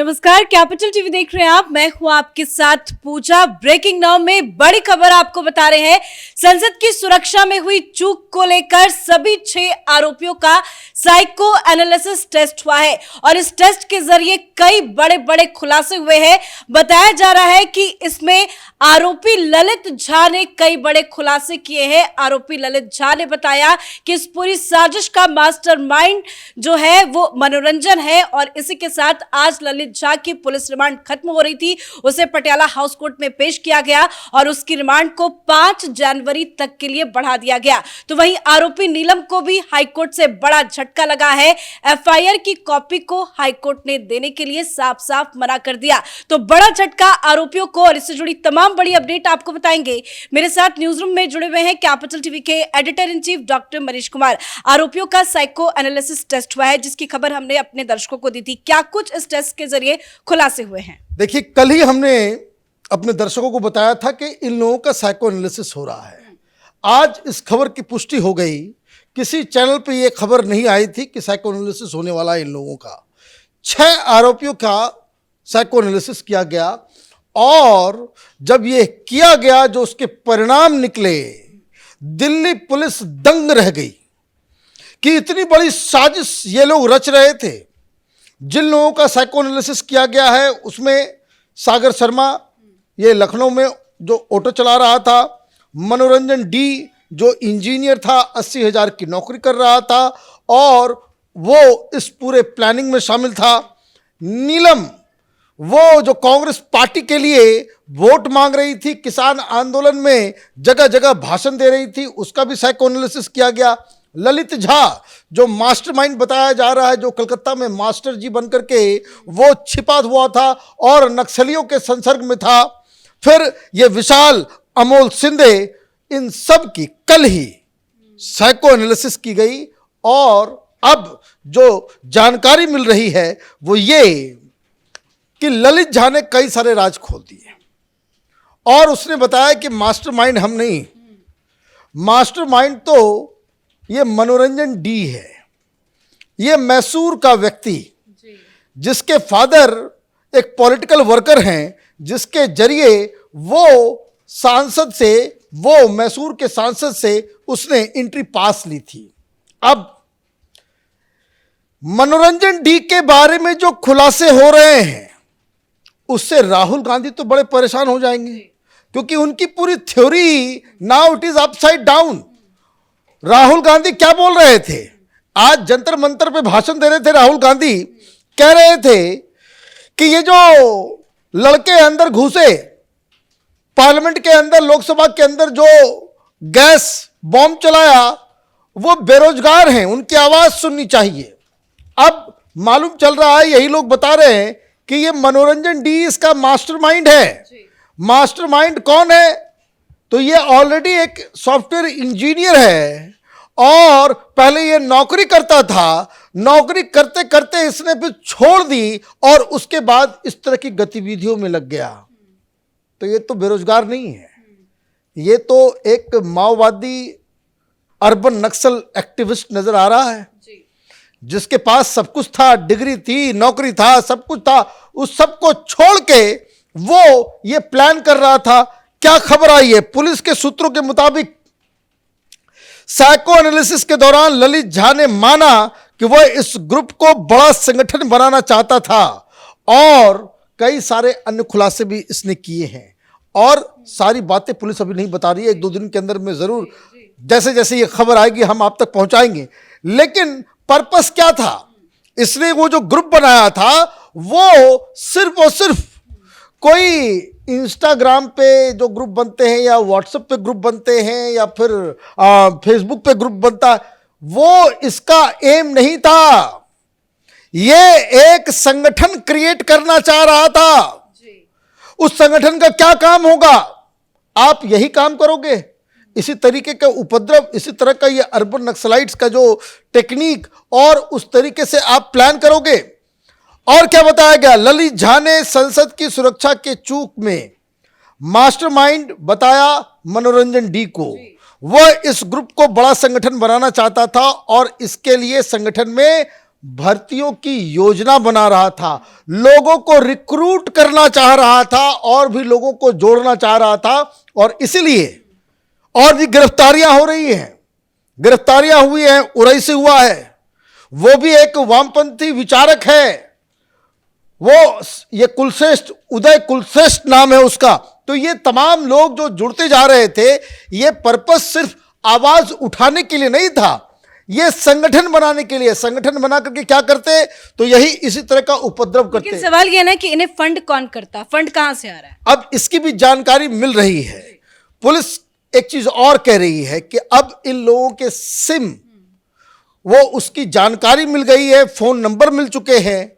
नमस्कार, capital TV देख रहे हैं आप। मैं हूं आपके साथ पूजा। ब्रेकिंग नाउ में बड़ी खबर आपको बता रहे हैं। संसद की सुरक्षा में हुई चूक को लेकर सभी 6 आरोपियों का साइको एनालिसिस टेस्ट हुआ है और इस टेस्ट के जरिए कई बड़े बड़े खुलासे हुए हैं। बताया जा रहा है कि इसमें आरोपी ललित झा ने कई बड़े खुलासे किए हैं। आरोपी ललित झा ने बताया कि इस पूरी साजिश का मास्टरमाइंड जो है वो मनोरंजन है और इसी के साथ आज ललित झा की पुलिस रिमांड खत्म हो रही थी। उसे पटियाला हाउस कोर्ट में पेश किया गया और उसकी रिमांड को 5 जनवरी तक के लिए बढ़ा दिया गया। तो वहीं आरोपी नीलम को भी हाईकोर्ट से बड़ा झटका लगा है। एफआईआर की कॉपी को हाईकोर्ट ने देने के लिए साफ साफ मना कर दिया। तो बड़ा झटका आरोपियों को और इससे जुड़ी तमाम बड़ी अपडेट आपको बताएंगे। मेरे साथ न्यूज रूम में जुड़े हुए हैं कैपिटल टीवी के editor in chief doctor Manish Kumar. आरोपियों का साइको एनालिसिस टेस्ट हुआ है जिसकी खबर हमने अपने दर्शकों को दी थी। क्या कुछ इस टेस्ट के जरिए खुलासे हुए हैं? देखिए, कल ही हमने अपने दर्शकों को बताया था कि इन लोगों का साइको एनालिसिस हो रहा है। आज इस खबर की पुष्टि हो गई। किसी चैनल पे ये खबर नहीं आई थी कि साइको एनालिसिस होने वाला है इन लोगों का। 6 आरोपियों का साइको एनालिसिस किया गया और जब ये किया गया, जो उसके परिणाम निकले, दिल्ली पुलिस दंग रह गई कि इतनी बड़ी साजिश ये लोग रच रहे थे। जिन लोगों का साइको एनालिसिस किया गया है उसमें सागर शर्मा, ये लखनऊ में जो ऑटो चला रहा था, मनोरंजन डी जो इंजीनियर था, 80,000 की नौकरी कर रहा था और वो इस पूरे प्लानिंग में शामिल था। नीलम, वो जो कांग्रेस पार्टी के लिए वोट मांग रही थी, किसान आंदोलन में जगह जगह भाषण दे रही थी, उसका भी साइको एनालिसिस किया गया। ललित झा जो मास्टरमाइंड बताया जा रहा है, जो कलकत्ता में मास्टर जी बनकर के वो छिपा हुआ था और नक्सलियों के संसर्ग में था। फिर ये विशाल, अमोल सिंधे, इन सब की कल ही साइको एनालिसिस की गई और अब जो जानकारी मिल रही है वो ये कि ललित झा ने कई सारे राज खोल दिए और उसने बताया कि मास्टरमाइंड हम नहीं, मास्टरमाइंड तो ये मनोरंजन डी है। ये मैसूर का व्यक्ति जिसके फादर एक पॉलिटिकल वर्कर हैं, जिसके जरिए वो सांसद से, वो मैसूर के सांसद से उसने एंट्री पास ली थी। अब मनोरंजन डी के बारे में जो खुलासे हो रहे हैं उससे राहुल गांधी तो बड़े परेशान हो जाएंगे क्योंकि उनकी पूरी theory now it is upside down. Rahul Gandhi क्या बोल रहे थे? आज जंतर मंतर पे भाषण दे रहे थे राहुल गांधी, कह रहे थे कि ये जो लड़के अंदर घुसे पार्लियामेंट के अंदर, लोकसभा के अंदर जो गैस बॉम्ब चलाया, वो बेरोजगार हैं, उनकी आवाज सुननी चाहिए। अब मालूम चल रहा है, यही लोग बता रहे हैं कि ये मनोरंजन डी इसका मास्टरमाइंड है। मास्टरमाइंड कौन है? तो ये ऑलरेडी एक सॉफ्टवेयर इंजीनियर है और पहले ये नौकरी करता था। नौकरी करते करते इसने फिर छोड़ दी और उसके बाद इस तरह की गतिविधियों में लग गया। तो ये तो बेरोजगार नहीं है, ये तो एक माओवादी अर्बन नक्सल एक्टिविस्ट नजर आ रहा है जिसके पास सब कुछ था, डिग्री थी, नौकरी था, सब कुछ था। उस सब को छोड़ के वो ये प्लान कर रहा था। क्या खबर आई है? पुलिस के सूत्रों के मुताबिक साइको एनालिसिस के दौरान ललित झा ने माना कि वह इस ग्रुप को बड़ा संगठन बनाना चाहता था और कई सारे अन्य खुलासे भी इसने किए हैं और सारी बातें पुलिस अभी नहीं बता रही है। 1-2 दिन के अंदर में जरूर जैसे जैसे ये खबर आएगी हम आप तक पहुंचाएंगे। लेकिन पर्पस क्या था? इसने वो जो ग्रुप बनाया था वो सिर्फ और सिर्फ कोई इंस्टाग्राम पे जो ग्रुप बनते हैं या व्हाट्सएप पे ग्रुप बनते हैं या फिर फेसबुक पे ग्रुप बनता है, वो इसका एम नहीं था। ये एक संगठन क्रिएट करना चाह रहा था। उस संगठन का क्या काम होगा? आप यही काम करोगे, इसी तरीके का उपद्रव, इसी तरह का ये अर्बन नक्सलाइट्स का जो टेक्निक और उस तरीके से आप प्लान करोगे। और क्या बताया गया? ललित झा ने संसद की सुरक्षा के चूक में मास्टरमाइंड बताया मनोरंजन डी को। वह इस ग्रुप को बड़ा संगठन बनाना चाहता था और इसके लिए संगठन में भर्तियों की योजना बना रहा था, लोगों को रिक्रूट करना चाह रहा था और भी लोगों को जोड़ना चाह रहा था, और इसलिए और भी गिरफ्तारियां हो रही हैं। गिरफ्तारियां हुई हैं, उरई से हुआ है, वो भी एक वामपंथी विचारक है, वो ये कुलश्रेष्ठ, उदय कुलश्रेष्ठ नाम है उसका। तो ये तमाम लोग जो जुड़ते जा रहे थे, ये पर्पस सिर्फ आवाज उठाने के लिए नहीं था, ये संगठन बनाने के लिए। संगठन बना करके क्या करते, तो यही इसी तरह का उपद्रव करते। लेकिन सवाल ये ना कि इन्हें फंड कौन करता, फंड कहां से आ रहा है? अब इसकी भी जानकारी मिल रही है। पुलिस एक चीज और कह रही है कि अब इन लोगों के सिम, वो उसकी जानकारी मिल गई है, फोन नंबर मिल चुके हैं।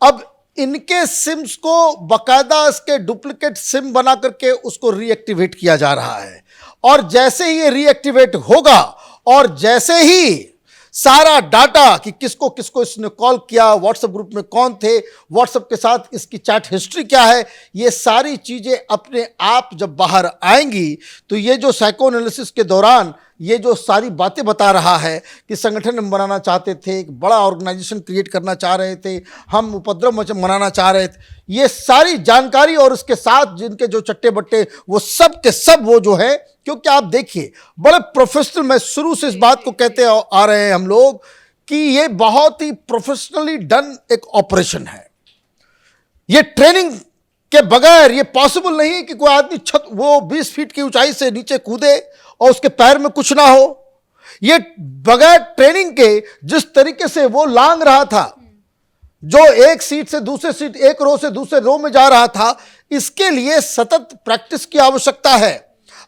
अब इनके सिम्स को बकायदा इसके डुप्लीकेट सिम बना करके उसको रीएक्टिवेट किया जा रहा है, और जैसे ही ये रीएक्टिवेट होगा और जैसे ही सारा डाटा कि किसको किसको इसने कॉल किया, व्हाट्सएप ग्रुप में कौन थे, व्हाट्सएप के साथ इसकी चैट हिस्ट्री क्या है, ये सारी चीजें अपने आप जब बाहर आएंगी, तो ये जो साइको एनालिसिस के दौरान ये जो सारी बातें बता रहा है कि संगठन हम बनाना चाहते थे, एक बड़ा ऑर्गेनाइजेशन क्रिएट करना चाह रहे थे, हम उपद्रव मनाना चाह रहे थे, ये सारी जानकारी और उसके साथ जिनके जो चट्टे बट्टे, वो सब के सब वो जो है, क्योंकि आप देखिए बड़े प्रोफेशनल, मैं शुरू से इस बात को कहते आ रहे हैं हम लोग कि ये बहुत ही प्रोफेशनली डन एक ऑपरेशन है। ये ट्रेनिंग के बगैर ये पॉसिबल नहीं है कि कोई आदमी छत, वो 20 फीट की ऊंचाई से नीचे कूदे और उसके पैर में कुछ ना हो। ये बगैर ट्रेनिंग के जिस तरीके से वो लांग रहा था, जो एक सीट से दूसरे सीट, एक रो से दूसरे रो में जा रहा था, इसके लिए सतत प्रैक्टिस की आवश्यकता है।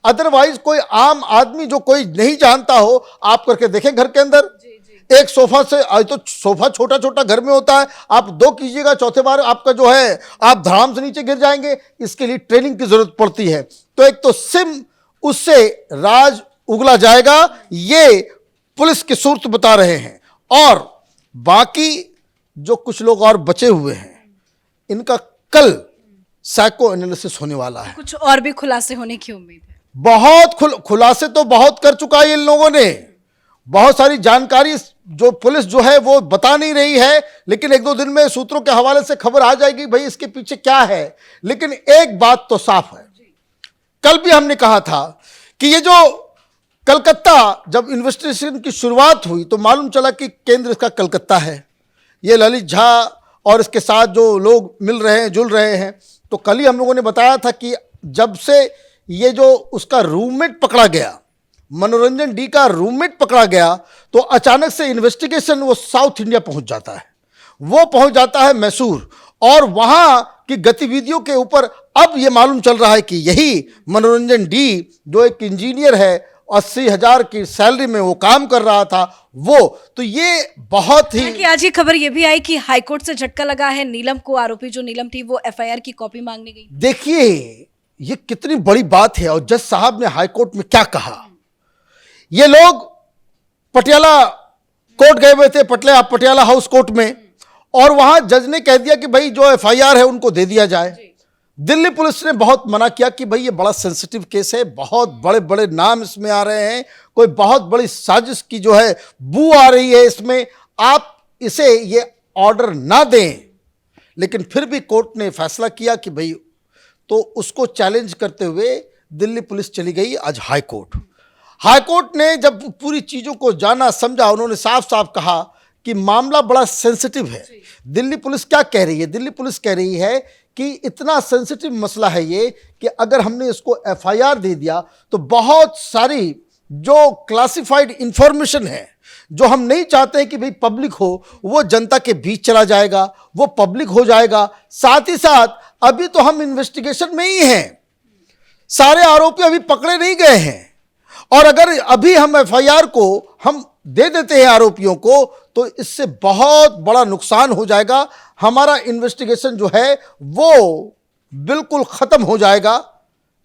अदरवाइज कोई आम आदमी जो कोई नहीं जानता हो, आप करके देखें घर के अंदर, एक सोफा से, आज तो सोफा छोटा छोटा घर में होता है, आप 2 कीजिएगा, चौथे बार आपका जो है आप धड़ाम से नीचे गिर जाएंगे। इसके लिए ट्रेनिंग की जरूरत पड़ती है। तो एक तो सिम, उससे राज उगला जाएगा, ये पुलिस की सूरत बता रहे हैं। और बाकी जो कुछ लोग और बचे हुए हैं, इनका कल साइको एनालिसिस होने वाला है। कुछ और भी खुलासे होने की उम्मीद है? बहुत खुलासे तो बहुत कर चुका है इन लोगों ने, बहुत सारी जानकारी जो पुलिस जो है वो बता नहीं रही है, लेकिन 1-2 दिन में सूत्रों के हवाले से खबर आ जाएगी भाई इसके पीछे क्या है। लेकिन एक बात तो साफ है, कल भी हमने कहा था कि ये जो कलकत्ता, जब इन्वेस्टिगेशन की शुरुआत हुई तो मालूम चला कि केंद्र इसका कलकत्ता है। ये ललित झा और इसके साथ जो लोग मिल रहे हैं, जुल रहे हैं, तो कल ही हम लोगों ने बताया था कि जब से ये जो उसका रूममेट पकड़ा गया, मनोरंजन डी का रूममेट पकड़ा गया, तो अचानक से इन्वेस्टिगेशन वो साउथ इंडिया पहुंच जाता है, वो पहुंच जाता है मैसूर, और वहां की गतिविधियों के ऊपर अब ये मालूम चल रहा है कि यही मनोरंजन डी, जो एक इंजीनियर है, 80,000 की सैलरी में वो काम कर रहा था, वो तो ये बहुत ही कि आज ये खबर ये भी आई कि हाईकोर्ट से झटका लगा है नीलम को, आरोपी जो नीलम थी वो एफआईआर की कॉपी मांगने गई। देखिए ये कितनी बड़ी बात है। और जज साहब ने हाईकोर्ट में क्या कहा, ये लोग पटियाला कोर्ट गए हुए थे, पटियाला हाउस कोर्ट में, और वहां जज ने कह दिया कि भाई जो एफआईआर है उनको दे दिया जाए। दिल्ली पुलिस ने बहुत मना किया कि भाई ये बड़ा सेंसिटिव केस है, बहुत बड़े बड़े नाम इसमें आ रहे हैं, कोई बहुत बड़ी साजिश की जो है बू आ रही है इसमें, आप इसे ये ऑर्डर ना दें। लेकिन फिर भी कोर्ट ने फैसला किया कि भाई, तो उसको चैलेंज करते हुए दिल्ली पुलिस चली गई आज हाई कोर्ट। हाई कोर्ट ने जब पूरी चीज़ों को जाना समझा, उन्होंने साफ साफ कहा कि मामला बड़ा सेंसिटिव है। दिल्ली पुलिस क्या कह रही है, दिल्ली पुलिस कह रही है कि इतना सेंसिटिव मसला है ये कि अगर हमने इसको एफआईआर दे दिया तो बहुत सारी जो क्लासिफाइड इंफॉर्मेशन है, जो हम नहीं चाहते हैं कि भाई पब्लिक हो, वो जनता के बीच चला जाएगा, वो पब्लिक हो जाएगा। साथ ही साथ अभी तो हम इन्वेस्टिगेशन में ही हैं, सारे आरोपी अभी पकड़े नहीं गए हैं, और अगर अभी हम एफआईआर को हम दे देते हैं आरोपियों को, तो इससे बहुत बड़ा नुकसान हो जाएगा। हमारा इन्वेस्टिगेशन जो है वो बिल्कुल खत्म हो जाएगा।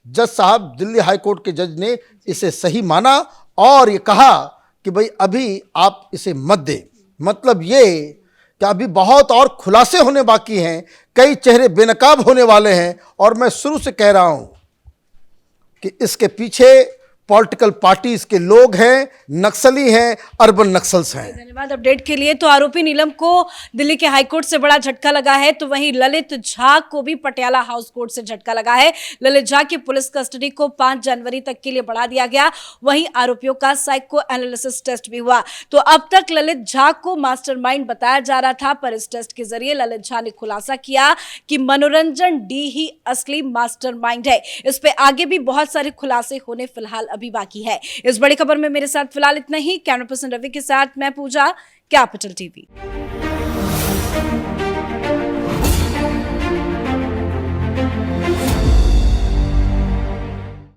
जज साहब, दिल्ली हाई कोर्ट के जज ने इसे सही माना और ये कहा कि भाई अभी आप इसे मत दें। मतलब ये कि अभी बहुत और खुलासे होने बाकी हैं, कई चेहरे बेनकाब होने वाले हैं, और मैं शुरू से कह रहा हूं कि इसके पीछे पॉलिटिकल पार्टीज के लोग हैं, नक्सली हैं, अर्बन नक्सल्स हैं। धन्यवाद अपडेट के लिए। तो आरोपी नीलम को दिल्ली के हाईकोर्ट से बड़ा झटका लगा है, तो वहीं ललित झा को भी पटियाला हाउस कोर्ट से झटका लगा है। ललित झा की पुलिस कस्टडी को 5 जनवरी तक के लिए बढ़ा दिया गया। वहीं आरोपियों का साइको एनालिसिस टेस्ट भी हुआ। तो अब तक ललित झा को मास्टरमाइंड बताया जा रहा था, पर इस टेस्ट के जरिए ललित झा ने खुलासा किया कि मनोरंजन डी ही असली मास्टरमाइंड है। इस पे आगे भी बहुत सारे खुलासे होने फिलहाल अभी बाकी है। इस बड़ी खबर में मेरे साथ फिलहाल इतना ही। कैमरा पर्सन रवि के साथ मैं पूजा, कैपिटल टीवी।